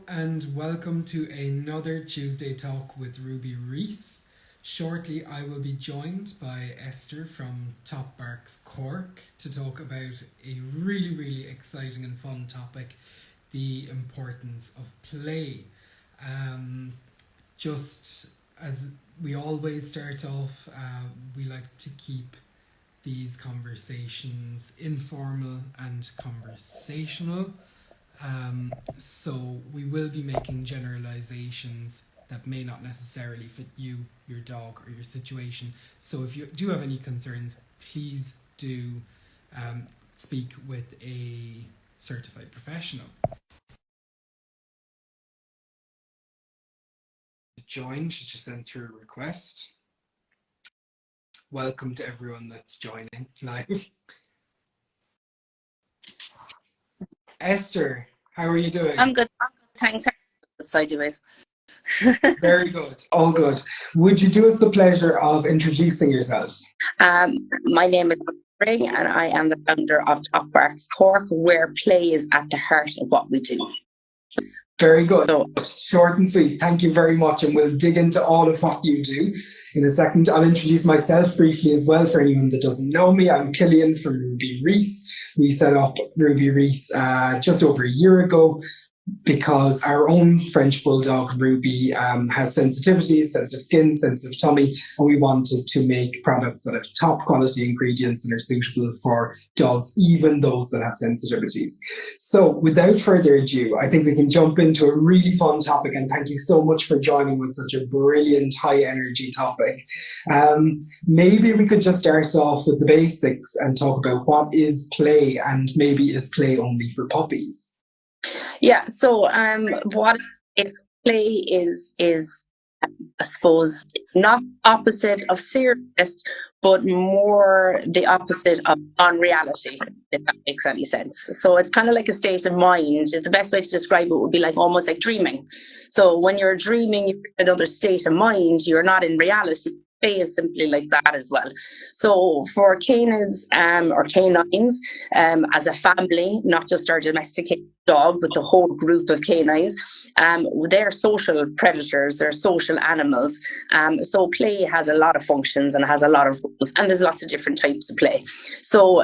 and welcome to another Tuesday Talk with Ruby Reese. Shortly, I will be joined by Esther from Barkz Cork to talk about a really exciting and fun topic, the importance of play. Just as we always start off, we like to keep these conversations informal and conversational. So we will be making generalizations that may not necessarily fit you, your dog, or your situation. So if you do have any concerns, please do speak with a certified professional. To join, should just send through a request. Welcome to everyone that's joining live. Esther, how are you doing? I'm good. Thanks. Sideways. Very good. All good. Would you do us the pleasure of introducing yourself? My name is Spring, and I am the founder of Barkz Cork, where play is at the heart of what we do. Very good. So, short and sweet. Thank you very much. And we'll dig into all of what you do in a second. I'll introduce myself briefly as well for anyone that doesn't know me. I'm Killian from Ruby Reese. We set up Ruby Reese just over a year ago because our own French bulldog Ruby has sensitivities, sensitive skin, sensitive tummy, and we wanted to make products that have top quality ingredients and are suitable for dogs, even those that have sensitivities. So without further ado, I think we can jump into a really fun topic, and thank you so much for joining with such a brilliant high energy topic. Maybe we could just start off with the basics and talk about what is play, and maybe is play only for puppies? Yeah, so what is play is I suppose it's not opposite of serious, but more the opposite of unreality, if that makes any sense. So it's kind of like a state of mind. The best way to describe it would be like almost like dreaming. So when you're dreaming, you're in another state of mind, you're not in reality. Play is simply like that as well. So for canines or canines as a family, not just our domesticated dog, but the whole group of canines, they're social predators, they're social animals. So play has a lot of functions and has a lot of roles, and there's lots of different types of play. So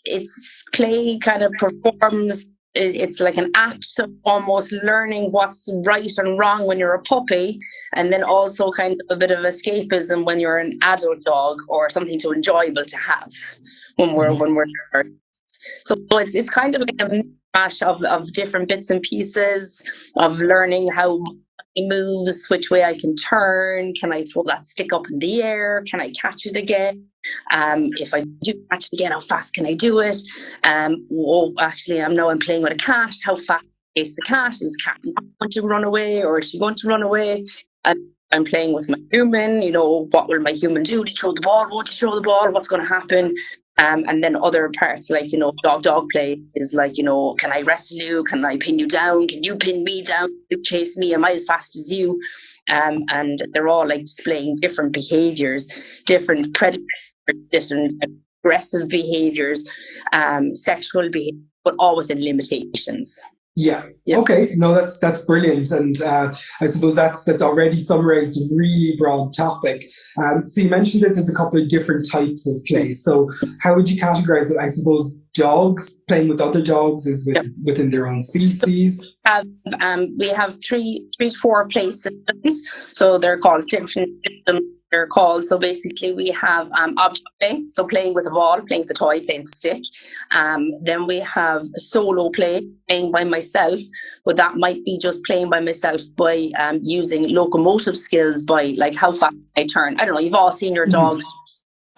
it's play kind of performs. It's like an act of almost learning what's right and wrong when you're a puppy, and then also kind of a bit of escapism when you're an adult dog, or something to enjoyable to have when we're so it's kind of like a mash of different bits and pieces of learning how it moves, which way I can turn, can I throw that stick up in the air, can I catch it again? If I do catch it again, how fast can I do it? Actually, I'm playing with a cat. How fast is the cat? Is the cat not going to run away, or is she going to run away? And I'm playing with my human. What will my human do? Did he throw the ball? Won't he throw the ball? What's going to happen? And then other parts like, dog play is like, can I wrestle you? Can I pin you down? Can you pin me down? You chase me? Am I as fast as you? And they're all like displaying different behaviors, different predators, different aggressive behaviors, sexual behavior, but all within limitations. Yeah. Okay. No, that's brilliant, and I suppose that's already summarized a really broad topic. So you mentioned that there's a couple of different types of play. So how would you categorize it? I suppose dogs playing with other dogs is within their own species. We have three to four play systems. So they're called different systems. They're called. So basically we have object play, so playing with a ball, playing with a toy, playing with a stick. Then we have solo play, playing by myself, but that might be just playing by myself by using locomotive skills, by like how fast I turn. I don't know, you've all seen your dogs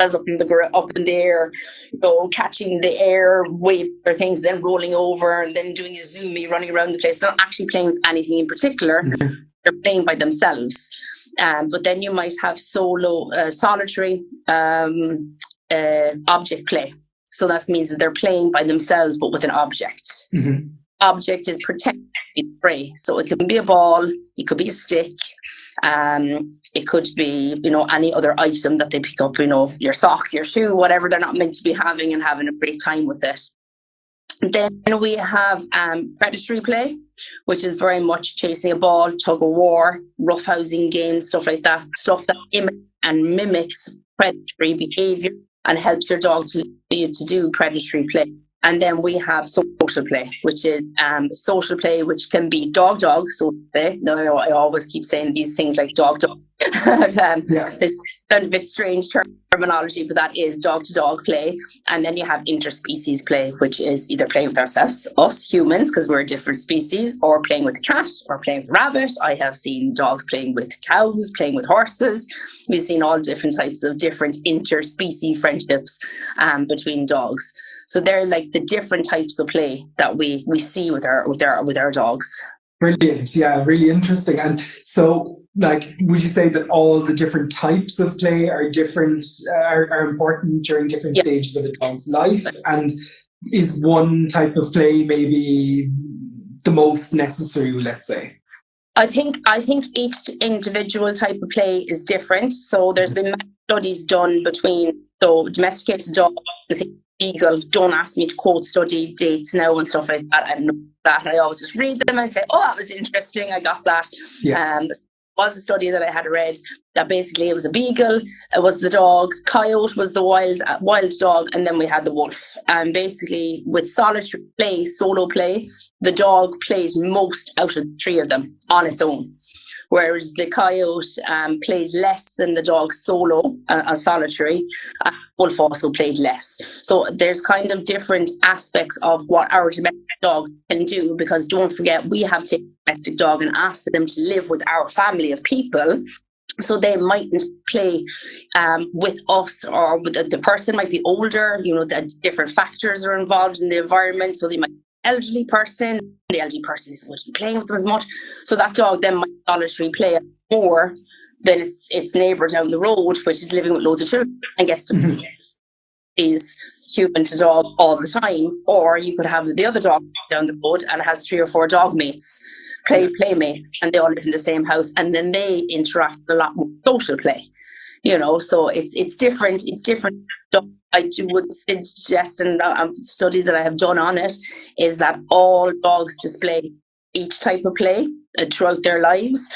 up in the air, catching the air wave or things, then rolling over and then doing a zoomy, running around the place, not actually playing with anything in particular. They're playing by themselves. But then you might have solitary object play. So that means that they're playing by themselves, but with an object. Mm-hmm. Object is protected prey. So it could be a ball, it could be a stick, it could be, any other item that they pick up, your sock, your shoe, whatever they're not meant to be having, and having a great time with it. Then we have predatory play, which is very much chasing a ball, tug of war, roughhousing games, stuff like that. Stuff that mimics predatory behavior and helps your dog to do predatory play. And then we have social play, which is social play, which can be dog-dog social play. No, I always keep saying these things like dog-dog. It's a bit strange terminology, but that is dog-to-dog play. And then you have interspecies play, which is either playing with ourselves, us humans, because we're a different species, or playing with a cat, or playing with a rabbit. I have seen dogs playing with cows, playing with horses. We've seen all different types of different interspecies friendships between dogs. So they're like the different types of play that we see with our dogs. Brilliant. Yeah, really interesting. And so, like, would you say that all the different types of play are different, are important during different stages of a dog's life? And is one type of play maybe the most necessary, let's say? I think each individual type of play is different. So there's been many studies done between domesticated dogs, beagle. Don't ask me to quote study dates now and stuff like that. I know that. I always just read them and say, "Oh, that was interesting. I got that." It was a study that I had read that basically it was a beagle, it was the dog, coyote was the wild dog, and then we had the wolf. And basically, with solitary play, solo play, the dog plays most out of the three of them on its own. Whereas the coyote plays less than the dog solo, solitary. Wolf also played less. So there's kind of different aspects of what our domestic dog can do, because don't forget, we have taken a domestic dog and asked them to live with our family of people. So they mightn't play with us, or with the person might be older, that different factors are involved in the environment. So they might elderly person, the elderly person isn't going to be playing with them as much, so that dog then might solitary play more than its neighbour down the road, which is living with loads of children and gets to play is human to dog all the time. Or you could have the other dog down the road and has 3 or 4 dog mates, playmate, and they all live in the same house, and then they interact a lot more social play. So it's different. I would suggest, and a study that I have done on it, is that all dogs display each type of play throughout their lives,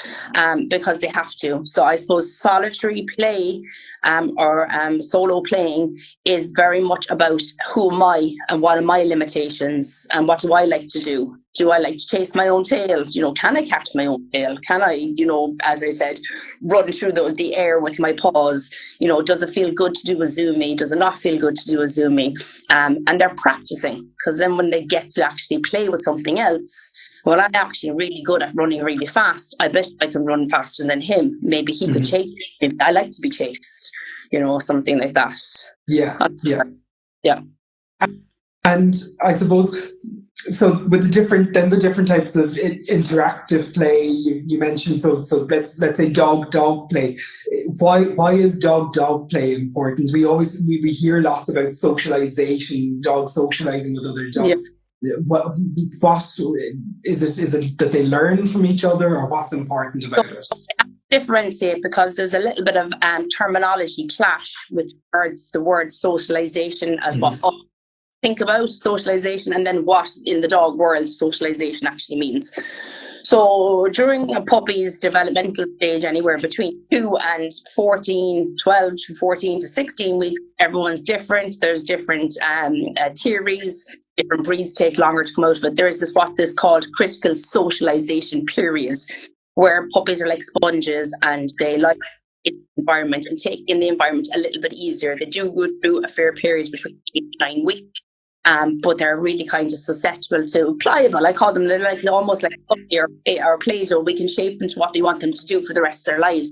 because they have to. So I suppose solitary play or solo playing is very much about who am I and what are my limitations and what do I like to do. Do I like to chase my own tail? Can I catch my own tail? Can I, as I said, run through the air with my paws? Does it feel good to do a zoomie? Does it not feel good to do a zoomie? And they're practicing, because then when they get to actually play with something else, well, I'm actually really good at running really fast. I bet I can run faster than him. Maybe he could chase me. Maybe I like to be chased, something like that. Yeah. And I suppose, so with the different types of interactive play you mentioned, so let's say dog play. Why is dog play important? We hear lots about socialization, dogs socializing with other dogs. Yeah. What is it that they learn from each other, or what's important about it? Differentiate, because there's a little bit of terminology clash with the word socialization as what think about socialization, and then what in the dog world socialization actually means. So during a puppy's developmental stage, anywhere between 12 to 14 to 16 weeks, everyone's different. There's different theories. Different breeds take longer to come out of it. There is what is called critical socialization period, where puppies are like sponges and they like the environment and take in the environment a little bit easier. They do go through a fair period between 8 and 9 weeks. But they're really kind of susceptible to pliable. I call them almost like a puppy or Play-Doh. We can shape them to what we want them to do for the rest of their lives.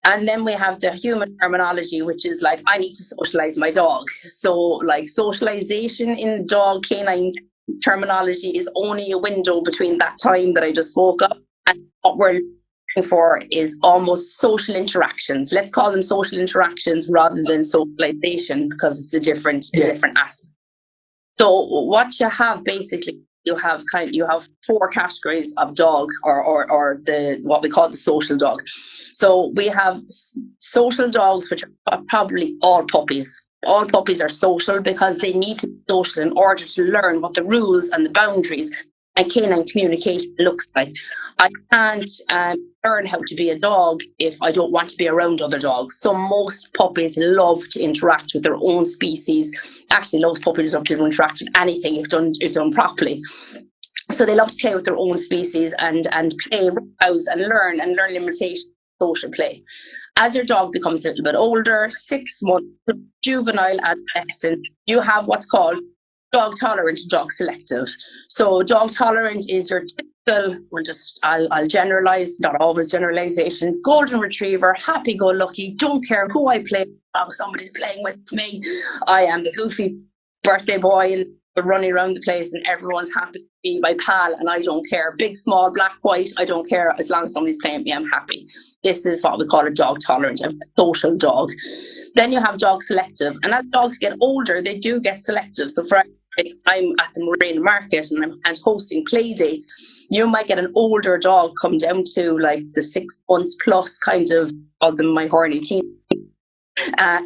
And then we have the human terminology, which is like, I need to socialize my dog. So like socialization in dog canine terminology is only a window between that time that I just spoke of and what we're for is almost social interactions. Let's call them social interactions rather than socialization, because it's a different aspect. So what you have basically, you have 4 categories of dog, or the what we call the social dog. So we have social dogs, which are probably all puppies. all puppies are social because they need to be social in order to learn what the rules and the boundaries and canine communication looks like. I can't learn how to be a dog if I don't want to be around other dogs. So most puppies love to interact with their own species. Actually, most puppies love to interact with anything if done properly. So they love to play with their own species and play, browse and learn limitations of social play. As your dog becomes a little bit older, 6 months, juvenile, adolescent, you have what's called dog tolerant, dog selective. So dog tolerant is your typical, I'll generalize, not always generalization, golden retriever, happy-go-lucky, don't care who I play with, somebody's playing with me. I am the goofy birthday boy and running around the place and everyone's happy to be my pal and I don't care. Big, small, black, white, I don't care. As long as somebody's playing with me, I'm happy. This is what we call a dog tolerant, a social dog. Then you have dog selective. And as dogs get older, they do get selective. So for I'm at the Marine Market and I'm hosting play dates, you might get an older dog come down to like the 6 months plus kind of them my horny teen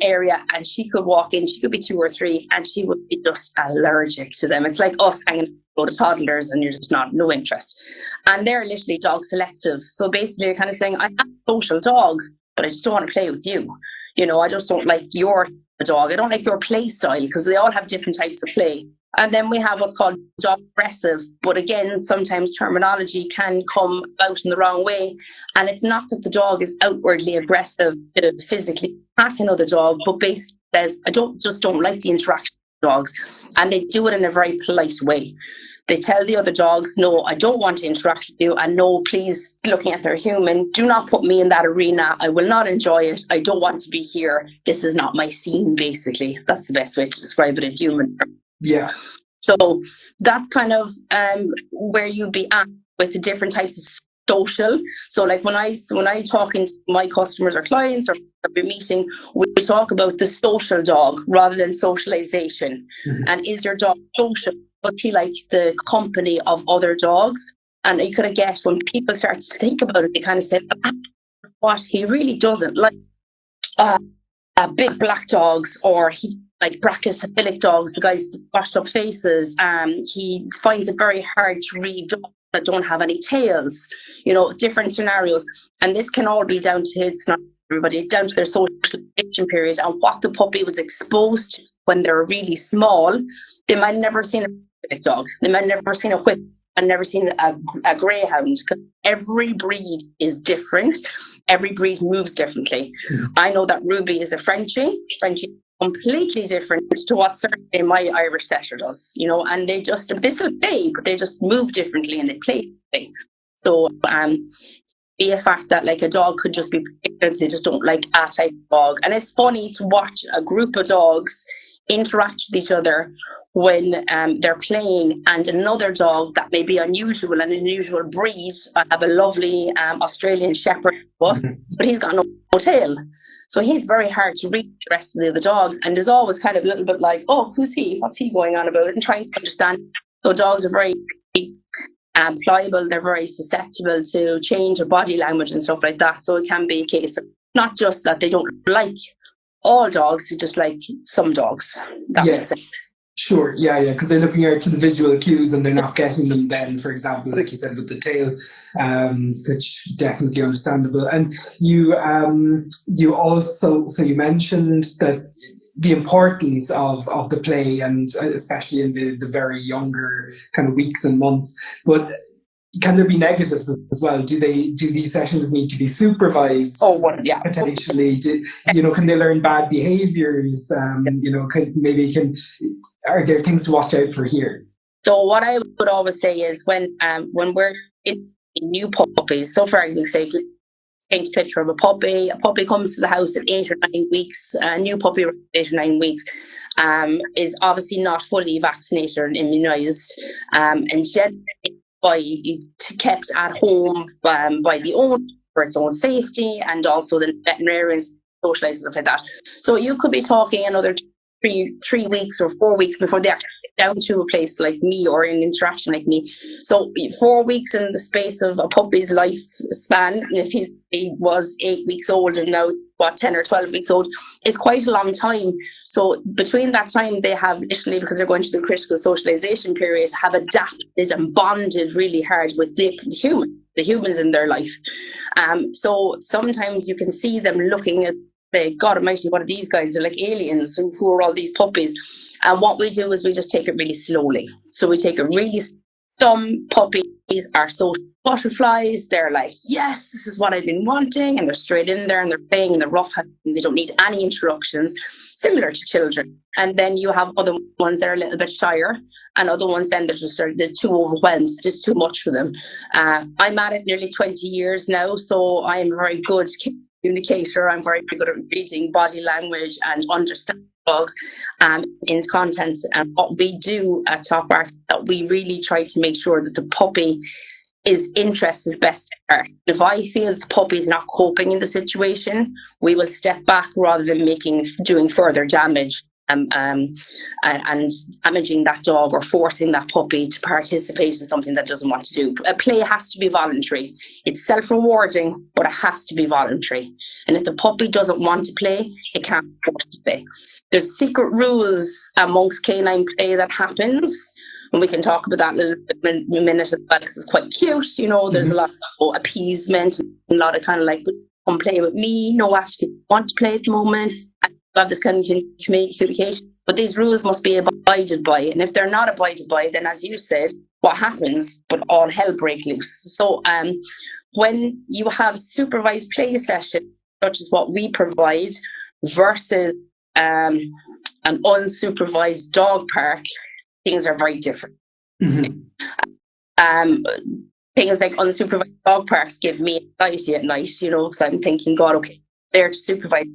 area, and she could walk in, she could be 2 or 3 and she would be just allergic to them. It's like us hanging out with toddlers and you're just no interest. And they're literally dog selective. So basically you're kind of saying, I have a social dog, but I just don't want to play with you. You know, I just don't like your dog. I don't like your play style, because they all have different types of play. And then we have what's called dog aggressive. But again, sometimes terminology can come out in the wrong way. And it's not that the dog is outwardly aggressive to physically attack another dog, but basically says, I don't like the interaction with dogs. And they do it in a very polite way. They tell the other dogs, no, I don't want to interact with you. And no, please, looking at their human, do not put me in that arena. I will not enjoy it. I don't want to be here. This is not my scene, basically. That's the best way to describe it in human. Yeah. So that's kind of where you'd be at with the different types of social. So like when I talking to my customers or clients or every meeting, we talk about the social dog rather than socialization. Mm-hmm. And is your dog social? Does he like the company of other dogs? And you could have guessed when people start to think about it, they kind of say, what he really doesn't like big black dogs, or he like brachycephalic dogs, the guys with washed up faces. He finds it very hard to read dogs that don't have any tails, you know, different scenarios. And this can all be down to, it's not everybody, down to their socialization period and what the puppy was exposed to when they were really small. They might have never seen a big dog. They might have never seen a whip and never seen a greyhound, because every breed is different. Every breed moves differently. Mm. I know that Ruby is a Frenchie. Frenchie is completely different to what certainly my Irish setter does, you know, and they still play, but they just move differently and they play differently. So be a fact that like a dog could just be particular, they just don't like a type of dog. And it's funny to watch a group of dogs interact with each other when they're playing, and another dog that may be unusual, an unusual breed. I have a lovely Australian Shepherd bus, but he's got no tail. So he's very hard to read the rest of the other dogs. And there's always kind of a little bit like, oh, who's he? What's he going on about? And trying to understand. So dogs are very pliable. They're very susceptible to change of body language and stuff like that. So it can be a case of not just that they don't like all dogs, they just like some dogs. That makes sense. Sure, yeah, because they're looking out for the visual cues and they're not getting them then, for example, like you said, with the tail, which definitely understandable. And you also, so you mentioned that the importance of the play, and especially in the very younger kind of weeks and months, but can there be negatives as well? Do these sessions need to be supervised? Oh, well, yeah. Potentially, can they learn bad behaviors? Are there things to watch out for here? So what I would always say is when we're in new puppies, so for argument's sake, paint a picture of a puppy comes to the house at 8 or 9 weeks, a new puppy at 8 or 9 weeks, is obviously not fully vaccinated or immunized, and generally kept at home by the owner for its own safety, and also the veterinarians, socialized and stuff like that. So you could be talking another 3 weeks or 4 weeks before they actually get down to a place like me or an interaction like me. So 4 weeks in the space of a puppy's life span, if he was 8 weeks old and now 10 or 12 weeks old, is quite a long time. So between that time, they have literally, because they're going through the critical socialization period, have adapted and bonded really hard with the humans in their life. So sometimes you can see them looking at, say, God almighty, what are these guys? They're like aliens. Who are all these puppies? And what we do is we just take it really slowly. So we take it really. Some puppies are social butterflies. They're like, yes, this is what I've been wanting. And they're straight in there and they're playing in the rough. And they don't need any introductions, similar to children. And then you have other ones that are a little bit shyer, and other ones then they're too overwhelmed. It's just too much for them. I'm at it nearly 20 years now, so I am a very good communicator. I'm very good at reading body language and understanding dogs in contents. And what we do at Top Barkz, that we really try to make sure that the puppy is interest is best at. If I feel the puppy is not coping in the situation, we will step back rather than doing further damage and damaging that dog or forcing that puppy to participate in something that doesn't want to do. A play has to be voluntary. It's self-rewarding, but it has to be voluntary. And if the puppy doesn't want to play, it can't be forced to play. There's secret rules amongst canine play that happens. And we can talk about that a little bit in a minute as well, because it's quite cute. You know, there's a lot of appeasement, a lot of kind of like, come play with me. No, actually want to play at the moment. And have this kind of communication. But these rules must be abided by. And if they're not abided by, then as you said, what happens? But all hell breaks loose. So when you have supervised play sessions, such as what we provide, versus an unsupervised dog park, things are very different. Things like unsupervised dog parks give me anxiety at night, you know, because I'm thinking, God, okay, they're to supervise.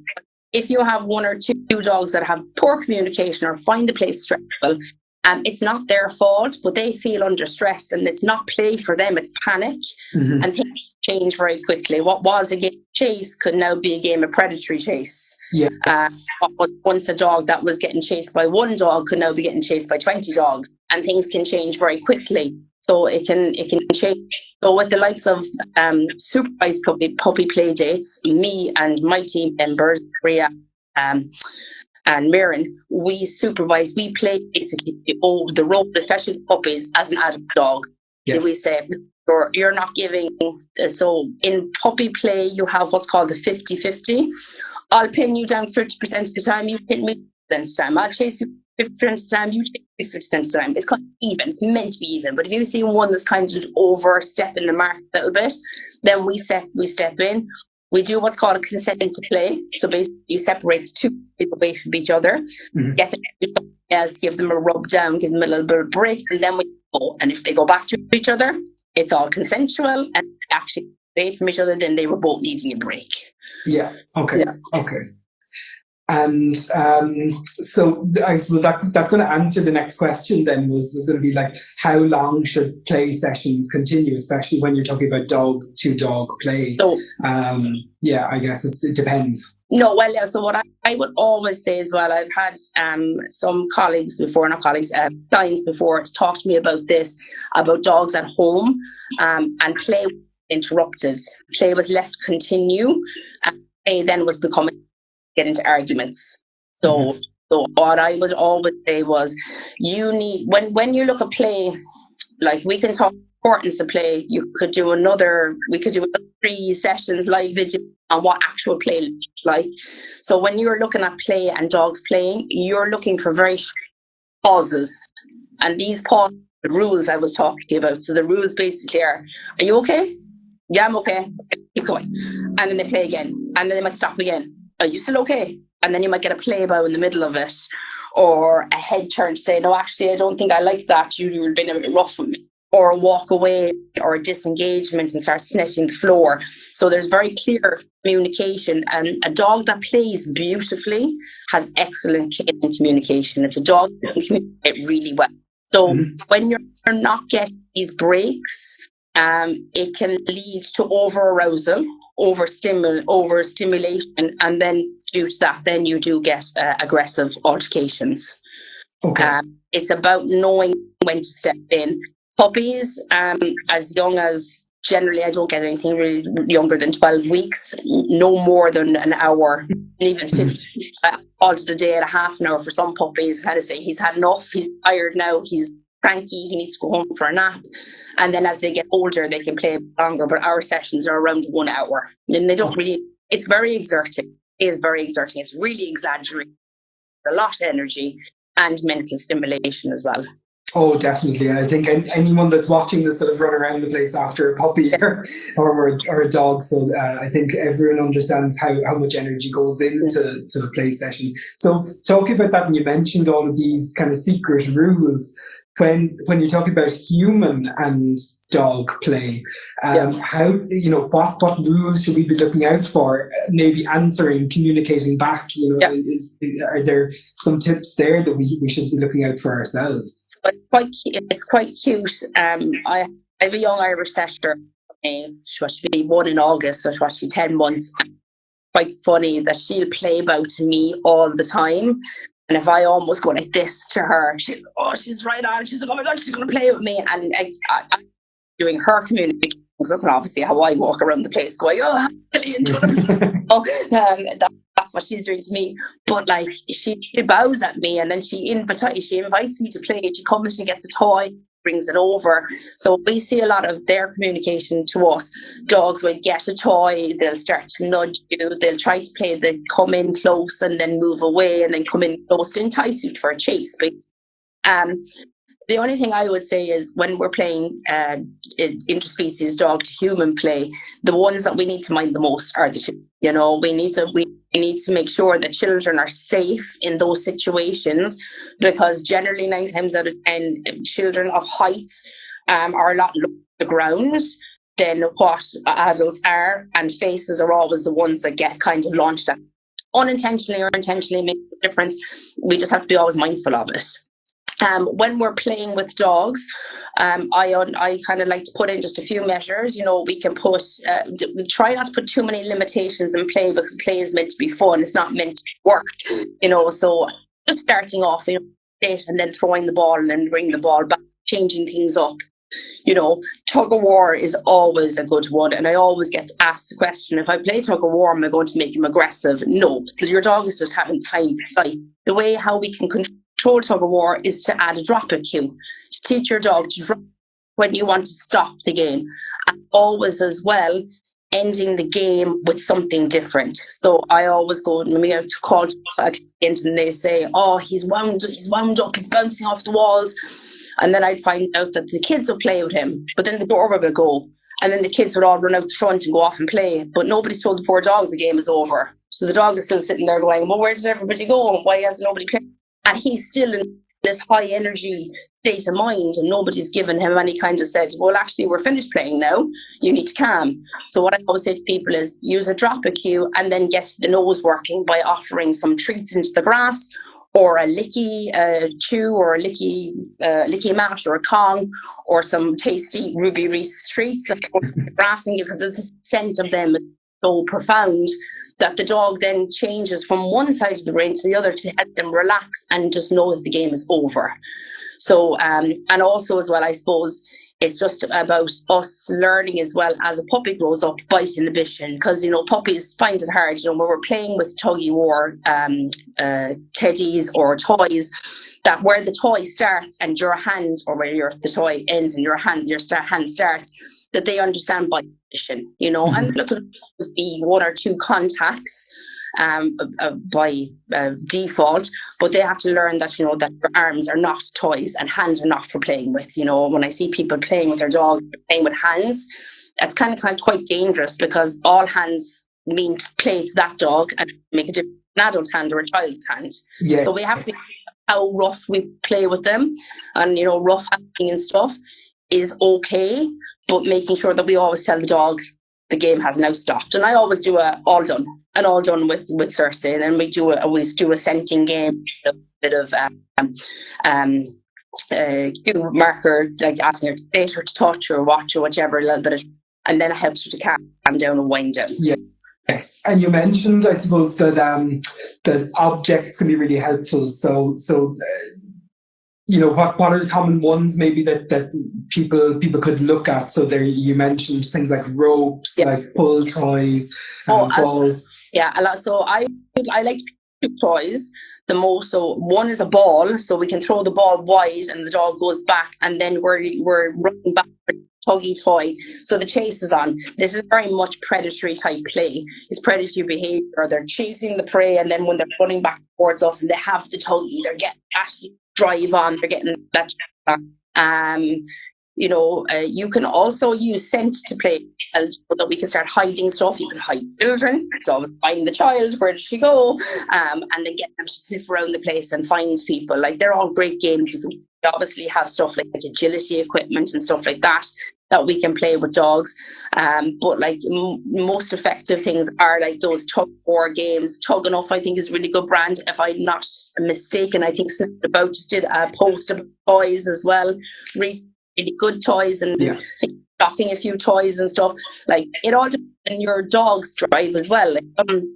If you have one or two dogs that have poor communication or find the place stressful, it's not their fault, but they feel under stress, and it's not play for them, it's panic. And things change very quickly. What was a game of chase could now be a game of predatory chase. What was once a dog that was getting chased by one dog could now be getting chased by 20 dogs, and things can change very quickly. So it can change. So with the likes of supervised puppy play dates, me and my team members, Rhea and Mirren, we play basically the role, especially the puppies, as an adult dog. Yes. We say, you're not giving. So in puppy play, you have what's called the 50-50. I'll pin you down 50% of the time, you pin me 50% of the time. I'll chase you 50% of the time, you chase me 50% of the time. It's kind of even. It's meant to be even. But if you see one that's kind of overstepping the mark a little bit, then we step in. We do what's called a consent to play. So basically, you separate the two away from each other, get them else, give them a rub down, give them a little bit of break, and then we go. And if they go back to each other, it's all consensual and actually away from each other, then they were both needing a break. Yeah. Okay. And so I suppose that's going to answer the next question then, was going to be like, how long should play sessions continue, especially when you're talking about dog-to-dog play? So, I guess it depends. No, well, yeah, so what I would always say as well, I've had some clients before talk to me about this, about dogs at home, and play interrupted. Play was left continue, and play then was becoming get into arguments. So what I would always say was, you need, when you look at play, like we can talk importance of play, we could do another 3 sessions live video on what actual play looks like. So when you're looking at play and dogs playing, you're looking for very short pauses. And these pauses, the rules I was talking about. So the rules basically are you okay? Yeah, I'm okay. Keep going. And then they play again. And then they might stop again. Are you still okay? And then you might get a play bow in the middle of it, or a head turn to say, no, actually, I don't think I like that. You've been a bit rough with me. Or a walk away, or a disengagement and start sniffing the floor. So there's very clear communication. And a dog that plays beautifully has excellent communication. It's a dog that can communicate really well. So when you're not getting these breaks, it can lead to over-arousal, overstimulation, and then due to that, then you do get aggressive altercations. Okay. It's about knowing when to step in. Puppies, as young as generally I don't get anything really younger than 12 weeks, no more than an hour, and even 15. I altered a day at a half an hour for some puppies, kind of say he's had enough, he's tired now, he's cranky, he needs to go home for a nap. And then as they get older, they can play longer, but our sessions are around 1 hour. And they don't really, it's very exerting. It is very exerting. It's really exaggerated, a lot of energy and mental stimulation as well. Oh, definitely. And I think anyone that's watching this sort of run around the place after a puppy or a dog. So I think everyone understands how much energy goes into a play session. So talking about that, and you mentioned all of these kind of secret rules. When you're talking about human and dog play, how, what rules should we be looking out for? Maybe answering, communicating back, are there some tips there that we should be looking out for ourselves? So it's quite cute. I have a young Irish setter. She should be 1 in August, so she's 10 months. Quite funny that she'll play about to me all the time. And if I almost go like this to her, she's right on. She's like, oh my God, she's going to play with me. And I'm doing her communication. That's not obviously how I walk around the place going, oh, that's what she's doing to me. But like, she bows at me, and then she invites me to play. She comes, she gets a toy, brings it over. So we see a lot of their communication to us. Dogs will get a toy, they'll start to nudge you, they'll try to play, they come in close and then move away and then come in close to entice you for a chase. But the only thing I would say is when we're playing interspecies dog to human play, the ones that we need to mind the most are the children. We need to make sure that children are safe in those situations, because generally 9 times out of 10, children of height are a lot lower to the ground than what adults are, and faces are always the ones that get kind of launched at. Unintentionally or intentionally make a difference. We just have to be always mindful of it. When we're playing with dogs, I kind of like to put in just a few measures. We can we try not to put too many limitations in play, because play is meant to be fun. It's not meant to work, so just starting off, sit and then throwing the ball and then bring the ball back, changing things up. Tug of war is always a good one. And I always get asked the question, if I play tug of war, am I going to make him aggressive? No, because your dog is just having time to fight. The way how we can control tug of war is to add a drop it cue, to teach your dog to drop when you want to stop the game, and always as well ending the game with something different. So I always go to call a client and they say, oh, he's wound up, he's bouncing off the walls, and then I'd find out that the kids will play with him, but then the doorbell will go, and then the kids would all run out the front and go off and play, but nobody's told the poor dog the game is over. So the dog is still sitting there going, well, where does everybody go? Why has nobody played? And he's still in this high energy state of mind, and nobody's given him any kind of said, well, actually, we're finished playing now. You need to calm. So what I always say to people is use a drop a cue and then get the nose working by offering some treats into the grass, or a licky chew, or a licky mat, or a Kong, or some tasty Ruby Reese treats that go grassing you, because the scent of them is so profound that the dog then changes from one side of the brain to the other to help them relax and just know that the game is over. So, and also as well, I suppose it's just about us learning as well as a puppy grows up, bite inhibition, because, puppies find it hard, when we're playing with tuggy war teddies or toys, that where the toy starts and your hand, or where the toy ends and your hand starts, that they understand bite inhibition, and look at it be 1 or 2 contacts by default, but they have to learn that that your arms are not toys and hands are not for playing with. When I see people playing with their dog, playing with hands, it's kind of quite dangerous, because all hands mean to play to that dog and make a difference in an adult hand or a child's hand. Yes. So we have to how rough we play with them, and rough handling and stuff is okay, but making sure that we always tell the dog the game has now stopped. And I always do all done with Cersei, and then we always do a scenting game, a bit of cue marker, like asking her to sit or to touch or watch or whichever, a little bit of, and then it helps her to calm down and wind down. Yeah. Yes, and you mentioned, I suppose, that that objects can be really helpful. So what are the common ones maybe that people could look at? So there, you mentioned things like ropes, like pull toys, balls. A lot. So I like to pick toys the most. So one is a ball, so we can throw the ball wide and the dog goes back, and then we're running back with a tuggy toy. So the chase is on. This is very much predatory type play. It's predatory behavior. They're chasing the prey, and then when they're running back towards us and they have the tuggy, they're getting actually drive on. They're getting that. You can also use scent to play, so that we can start hiding stuff. You can hide children, so always find the child, where did she go, and then get them to sniff around the place and find people. Like, they're all great games. You can obviously have stuff like agility equipment and stuff like that we can play with dogs, but like most effective things are like those tug war games. Tug Enough, I think, is a really good brand. If I'm not mistaken, I think Snap About just did a post about toys as well. Really good toys, and stocking a few toys and stuff. Like, it all depends on your dog's drive as well. Like,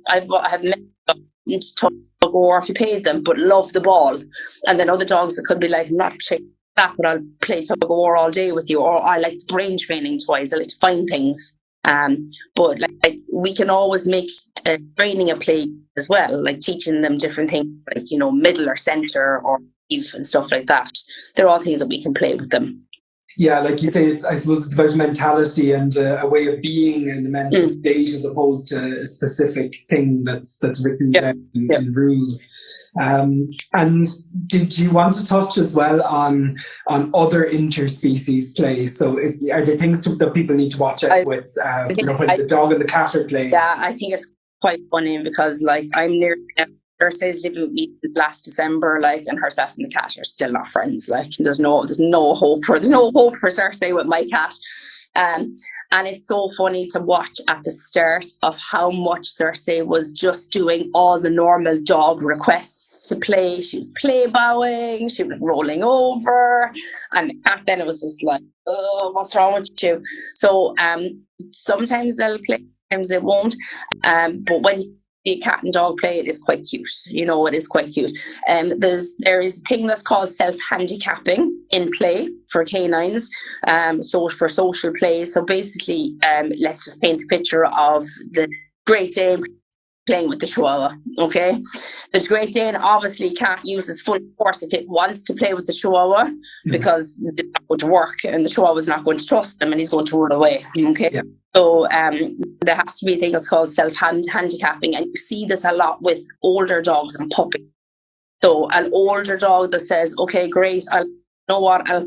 I've met dogs tug war if you paid them, but love the ball, and then other dogs that could be like, not that, but I'll play tug of war all day with you. Or I like brain training toys. I like to find things. But like we can always make training a play as well, like teaching them different things, like middle or center or leave and stuff like that. They're all things that we can play with them. Yeah, like you say, I suppose it's about mentality and a way of being in the mental state, as opposed to a specific thing that's written down in rules. And did you want to touch as well on other interspecies play? So are there things that people need to watch out with when the dog and the cat are playing? Yeah, I think it's quite funny because like I'm near Thursday's living with me since last December, like, and herself and the cat are still not friends. Like, there's no hope for Thursday with my cat. And it's so funny to watch at the start of how much Cersei was just doing all the normal dog requests to play. She was play bowing, she was rolling over, and the cat then, it was just like, oh, what's wrong with you? So sometimes they'll play, sometimes they won't. But when the cat and dog play, it is quite cute. It is quite cute. There is a thing that's called self-handicapping in play for canines, so for social play. So basically, let's just paint a picture of the Great Dane playing with the Chihuahua, okay? The Great Dane obviously can't use its full force if it wants to play with the Chihuahua, because it's not going to work, and the Chihuahua is not going to trust him, and he's going to run away, okay? Yeah. So there has to be a thing that's called self-handicapping, and you see this a lot with older dogs and puppies. So an older dog that says, okay, great, I'll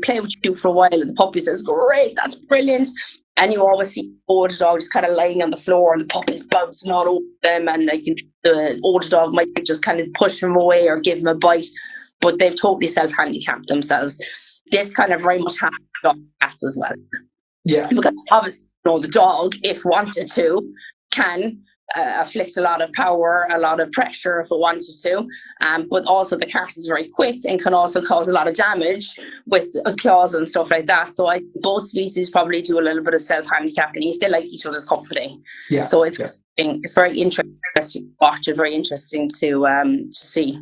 play with you for a while, and the puppy says, great, that's brilliant. And you always see the older dog just kind of lying on the floor, and the puppy's bouncing all over them, and the older dog might just kind of push him away or give him a bite, but they've totally self-handicapped themselves. This kind of very much happens to dog cats as well. Yeah. Because obviously, the dog, if wanted to, can afflict a lot of power, a lot of pressure if it wanted to, but also the cat is very quick and can also cause a lot of damage with claws and stuff like that. So I think both species probably do a little bit of self-handicapping if they like each other's company. Yeah. So it's very interesting to watch, and very interesting to see.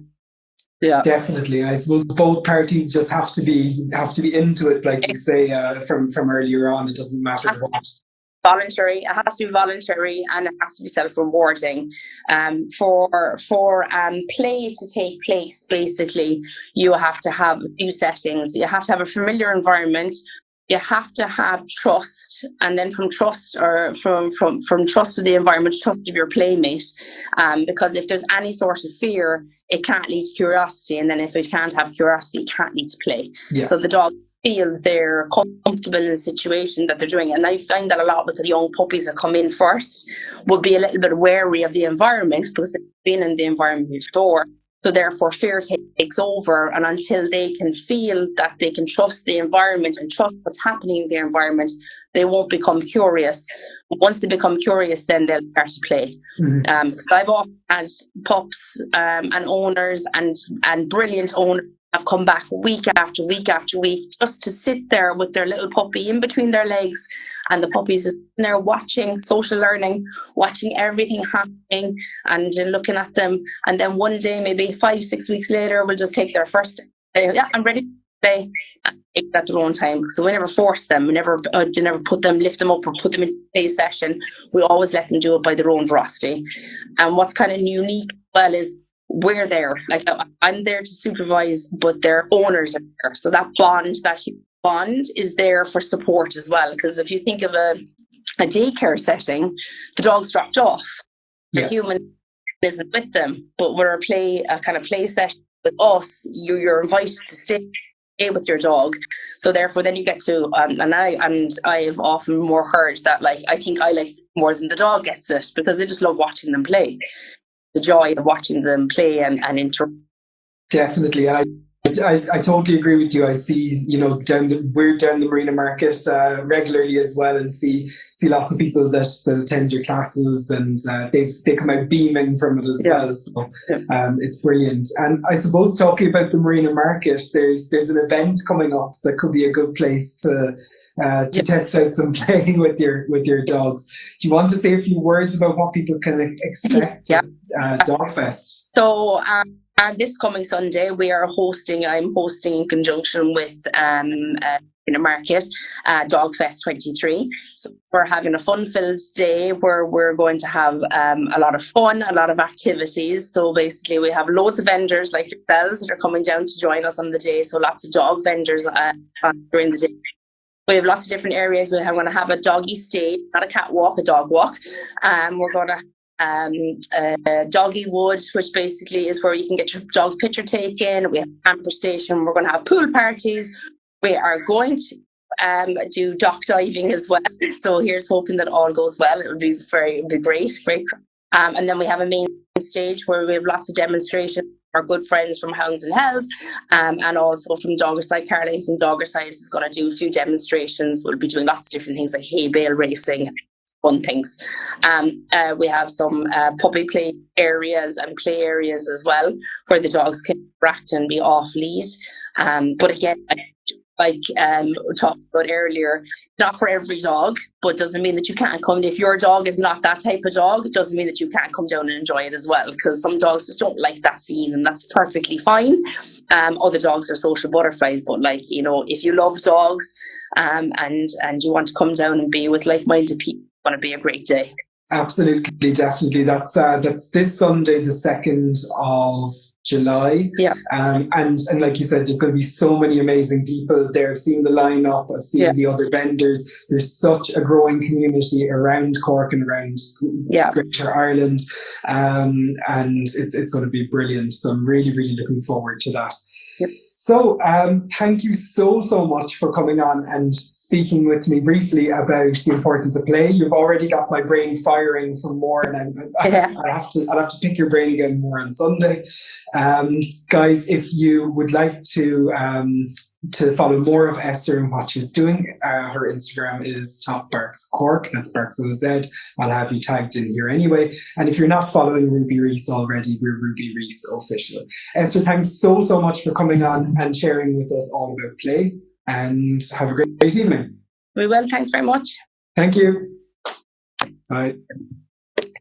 Yeah, definitely. I suppose both parties just have to be into it, like you say, from earlier on. It doesn't matter what. Voluntary. It has to be voluntary, and it has to be self-rewarding. For play to take place, basically, you have to have a few settings. You have to have a familiar environment. You have to have trust, and then from trust, or from trust of the environment, trust of your playmate. Because if there's any sort of fear, it can't lead to curiosity, and then if it can't have curiosity, it can't lead to play. Yeah. So the dog feel they're comfortable in the situation that they're doing. And I find that a lot with the young puppies that come in first will be a little bit wary of the environment, because they've been in the environment before. So therefore fear takes over, and until they can feel that they can trust the environment and trust what's happening in the environment, they won't become curious. Once they become curious, then they'll start to play. Mm-hmm. I've often had pups and owners and brilliant owners have come back week after week after week just to sit there with their little puppy in between their legs, and the puppy's sitting there watching, social learning, watching everything happening and looking at them. And then one day, maybe 5-6 weeks later, we'll just take their first day. Yeah, I'm ready. play at their own time. So we never force them. We never lift them up or put them in a play session. We always let them do it by their own veracity. And what's kind of unique, well, is we're there. Like, I'm there to supervise, but their owners are there. So that human bond is there for support as well. Because if you think of a daycare setting, the dog's dropped off. The human isn't with them. But we're a kind of play session with us, you're invited to stay with your dog. So therefore then you get to I've often more heard that, like, I think I like it more than the dog gets it, because I just love watching them play. The joy of watching them play and interact. Definitely. And I totally agree with you. I see, we're down the Marina Market regularly as well, and see lots of people that attend your classes, and they come out beaming from it as well. So it's brilliant. And I suppose, talking about the Marina Market, there's an event coming up that could be a good place to test out some playing with your dogs. Do you want to say a few words about what people can expect at Dogfest? So this coming Sunday, I'm hosting in conjunction with in a market, Dogfest 23. So we're having a fun-filled day where we're going to have a lot of fun, a lot of activities. So basically we have loads of vendors like yourselves that are coming down to join us on the day. So lots of dog vendors during the day. We have lots of different areas. We're going to have a doggy stage, not a catwalk, a dog walk. We're going to doggy wood, which basically is where you can get your dog's picture taken. We have a camper station. We're going to have pool parties. We are going to do dock diving as well. So here's hoping that all goes well. It'll be great. And then we have a main stage where we have lots of demonstrations. Our good friends from Hounds and Hells, and also from Doggerside. Caroline from Doggerside is going to do a few demonstrations. We'll be doing lots of different things like hay bale racing, fun things. We have some puppy play areas and play areas as well, where the dogs can interact and be off lead. But again, like we talked about earlier, not for every dog, but doesn't mean that you can't come. If your dog is not that type of dog, it doesn't mean that you can't come down and enjoy it as well, because some dogs just don't like that scene, and that's perfectly fine. Other dogs are social butterflies, but if you love dogs and you want to come down and be with like-minded people, it's going to be a great day. Absolutely, definitely. That's this Sunday, the 2nd of July. Yeah. And like you said, there's going to be so many amazing people there. I've seen the lineup. I've seen the other vendors. There's such a growing community around Cork and around Greater Ireland. And it's going to be brilliant. So I'm really, really looking forward to that. Yep. So thank you so much for coming on and speaking with me briefly about the importance of play. You've already got my brain firing for more, and I'll have to pick your brain again more on Sunday. Guys, if you would like to follow more of Esther and what she's doing, her Instagram is Barkz Cork. That's Barkz with a Z. I'll have you tagged in here anyway. And if you're not following Ruby Reese already, we're Ruby Reese Official. Esther, thanks so much for coming on and sharing with us all about play. And have a great evening. We will. Thanks very much. Thank you. Bye.